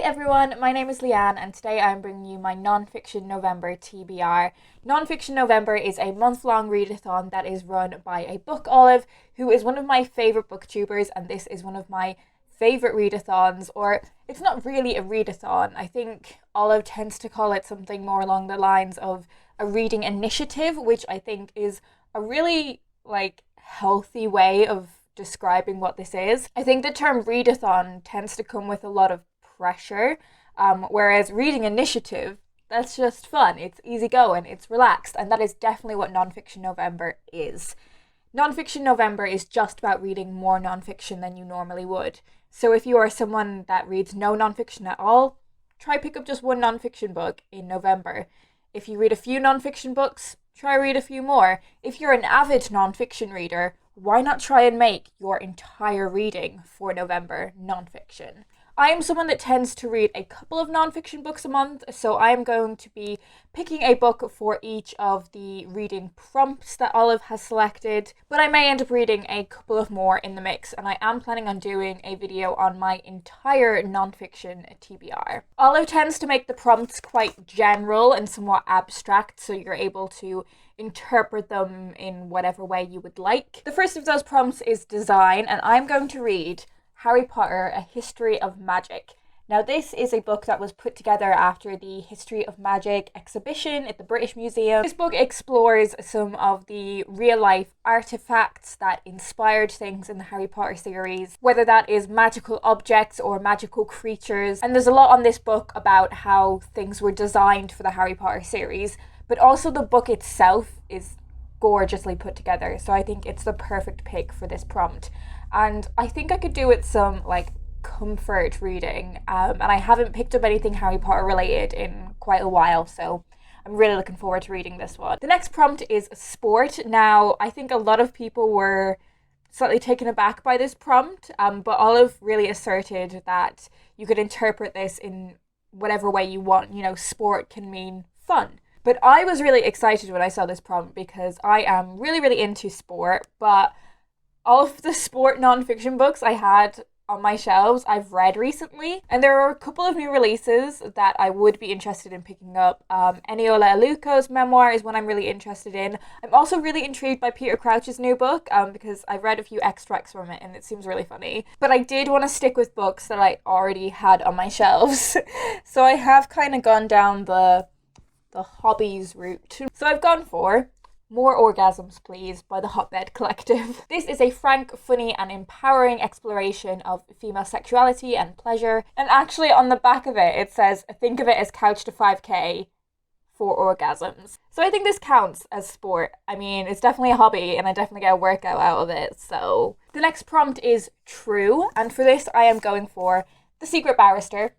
everyone, my name is Leanne and today I'm bringing you my Non-Fiction November TBR. Non-Fiction November is a month-long readathon that is run by a book Olive, who is one of my favourite booktubers, and this is one of my favourite readathons, or it's not really a readathon. I think Olive tends to call it something more along the lines of a reading initiative, which I think is a really healthy way of describing what this is. I think the term readathon tends to come with a lot of pressure, whereas reading initiative, that's just fun, it's easygoing, it's relaxed, and that is definitely what Non-Fiction November is. Non-Fiction November is just about reading more non-fiction than you normally would. So if you are someone that reads no non-fiction at all, try pick up just one non-fiction book in November. If you read a few non-fiction books, try read a few more. If you're an avid non-fiction reader, why not try and make your entire reading for November non-fiction? I am someone that tends to read a couple of non-fiction books a month, so I am going to be picking a book for each of the reading prompts that Olive has selected, but I may end up reading a couple of more in the mix, and I am planning on doing a video on my entire non-fiction TBR. Olive tends to make the prompts quite general and somewhat abstract, so you're able to interpret them in whatever way you would like. The first of those prompts is design, and I'm going to read Harry Potter, A History of Magic. Now this is a book that was put together after the History of Magic exhibition at the British Museum. This book explores some of the real-life artifacts that inspired things in the Harry Potter series, whether that is magical objects or magical creatures. And there's a lot on this book about how things were designed for the Harry Potter series, but also the book itself is gorgeously put together, so I think it's the perfect pick for this prompt. And I think I could do with some comfort reading, and I haven't picked up anything Harry Potter related in quite a while, so I'm really looking forward to reading this one. The next prompt is sport. Now I think a lot of people were slightly taken aback by this prompt, but Olive really asserted that you could interpret this in whatever way you want. You know, sport can mean fun. But I was really excited when I saw this prompt because I am really into sport, but all of the sport non-fiction books I had on my shelves I've read recently, and there are a couple of new releases that I would be interested in picking up. Eniola Aluko's memoir is one I'm really interested in. I'm also really intrigued by Peter Crouch's new book because I've read a few extracts from it and it seems really funny. But I did want to stick with books that I already had on my shelves. So I have kind of gone down the Hobbies route. So I've gone for More Orgasms Please by the Hotbed Collective. This is a frank, funny and empowering exploration of female sexuality and pleasure. And actually on the back of it, it says, think of it as couch to 5k for orgasms. So I think this counts as sport. I mean, it's definitely a hobby and I definitely get a workout out of it. So the next prompt is true. And for this, I am going for The Secret Barrister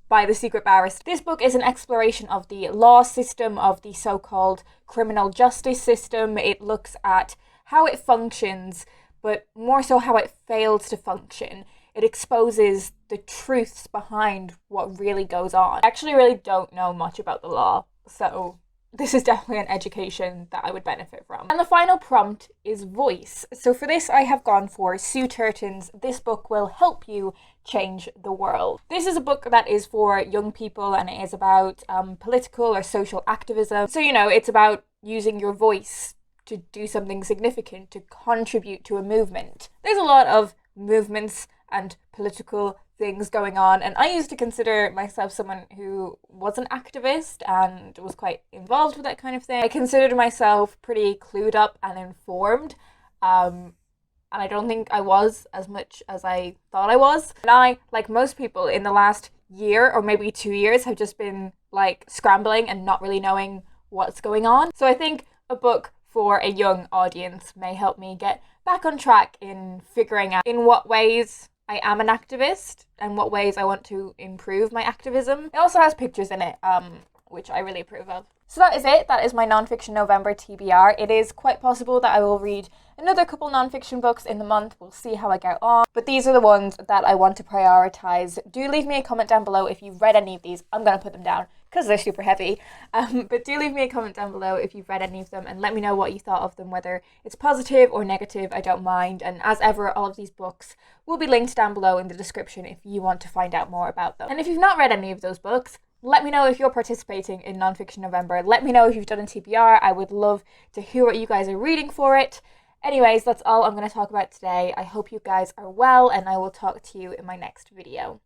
by The Secret Barrister. This book is an exploration of the law system, of the so-called criminal justice system. It looks at how it functions, but more so how it fails to function. It exposes the truths behind what really goes on. I actually really don't know much about the law, so this is definitely an education that I would benefit from. And the final prompt is voice. So for this, I have gone for Sue Turton's This Book Will Help You Change the World. This is a book that is for young people, and it is about political or social activism. So, you know, it's about using your voice to do something significant, to contribute to a movement. There's a lot of movements and political things going on, and I used to consider myself someone who was an activist and was quite involved with that kind of thing. I considered myself pretty clued up and informed, and I don't think I was as much as I thought I was. And I, like most people in the last year or maybe 2 years, have just been scrambling and not really knowing what's going on. So I think a book for a young audience may help me get back on track in figuring out in what ways I am an activist and what ways I want to improve my activism. It also has pictures in it, which I really approve of. So that is it. That is my non-fiction November TBR. It is quite possible that I will read another couple non-fiction books in the month. We'll see how I get on. But these are the ones that I want to prioritize. Do leave me a comment down below if you've read any of these. I'm going to put them down because they're super heavy. But do leave me a comment down below if you've read any of them and let me know what you thought of them, whether it's positive or negative. I don't mind. And as ever, all of these books will be linked down below in the description if you want to find out more about them. And if you've not read any of those books, let me know if you're participating in Nonfiction November. Let me know if you've done a TBR. I would love to hear what you guys are reading for it. Anyways, that's all I'm going to talk about today. I hope you guys are well, and I will talk to you in my next video.